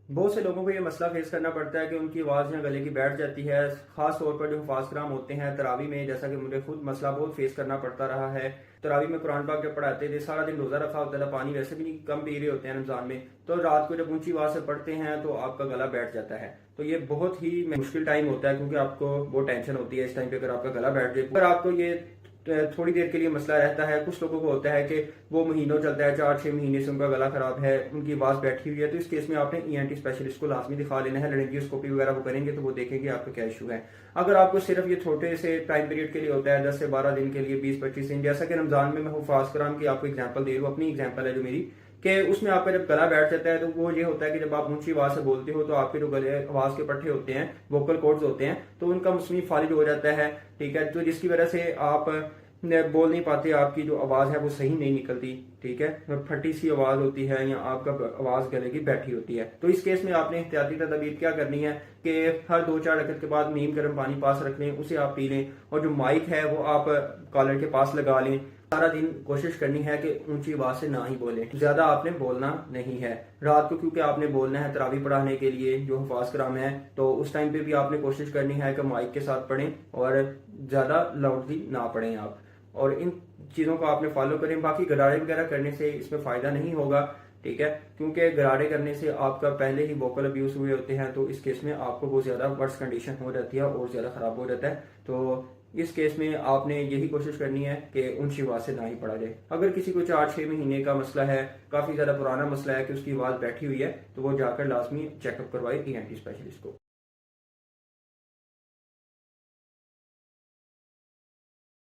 बहुत से लोगों को ये मसला फेस करना पड़ता है कि उनकी आवाज़ या गले की बैठ जाती है। खास तौर पर जो हफाज कराम होते हैं तरावी में, जैसा कि मुझे खुद मसला बहुत फेस करना पड़ता रहा है। तरावी में कुरान पाक जब पढ़ाते थे, सारा दिन रोज़ा रखा होता था, पानी वैसे भी नहीं कम पी रहे होते हैं रमज़ान में, तो रात को जब ऊंची आवाज़ से पढ़ते हैं तो आपका गला बैठ जाता है। तो ये बहुत ही मुश्किल टाइम होता है, क्योंकि आपको बहुत टेंशन होती है इस टाइम पे अगर आपका गला बैठ जाए। अगर आपको ये थोड़ी देर के लिए मसला रहता है, कुछ लोगों को होता है कि वो महीनों चलता है, 4-6 महीने से उनका गला खराब है, उनकी आवाज़ बैठी हुई है, तो इस केस में आपने ईएनटी स्पेशलिस्ट को लाजमी दिखा लेना है। लेरिंजियोस्कोपी वगैरह वो करेंगे तो वो देखेंगे आपका क्या इशू है। अगर आपको सिर्फ ये छोटे से टाइम पीरियड के लिए होता है, 10 से 12 दिन के लिए, 20-25 दिन, जैसा कि रमजान में मैं हुफाज कराम की आपको एग्जाम्पल दे रहा हूँ, अपनी एग्जाम्पल है जो मेरी, कि उसमें आपका जब गला बैठ जाता है तो वो ये होता है कि जब आप ऊंची आवाज से बोलते हो तो आपके जो गले आवाज के पट्टे होते हैं, वोकल कॉर्ड्स होते हैं, तो उनका मुस्लिम फालिज हो जाता है। ठीक है, तो जिसकी वजह से आप बोल नहीं पाते, आपकी जो आवाज है वो सही नहीं निकलती। ठीक है, फटी सी आवाज होती है या आपका आवाज गले की बैठी होती है। तो इस केस में आपने एहतियाती तदबीर क्या करनी है कि हर 2-4 रकत के बाद नीम गर्म पानी पास रख लें, उसे आप पी लें, और जो माइक है वो आप कॉलर के पास लगा लें। सारा दिन कोशिश करनी है कि ऊंची आवाज से ना ही बोलें, ज्यादा आपने बोलना नहीं है रात को, क्योंकि आपने बोलना है तरावी पढ़ाने के लिए जो हफाज कराम है, तो उस टाइम पे भी आपने कोशिश करनी है कि माइक के साथ पढ़ें और ज्यादा लाउडली ना पढ़ें आप। और इन चीज़ों को आपने फॉलो करें। बाकी गरारे वगैरह करने से इसमें फ़ायदा नहीं होगा। ठीक है, क्योंकि गरारे करने से आपका पहले ही वोकल अब्यूज हुए होते हैं, तो इस केस में आपको बहुत ज़्यादा वर्स कंडीशन हो जाती है और ज़्यादा ख़राब हो जाता है। तो इस केस में आपने यही कोशिश करनी है कि ऊंची आवाज़ से ना ही पढ़ा जाए। अगर किसी को 4-6 महीने का मसला है, काफ़ी ज़्यादा पुराना मसला है कि उसकी आवाज़ बैठी हुई है, तो वो जाकर लाजमी चेकअप करवाए ईएनटी स्पेशलिस्ट को।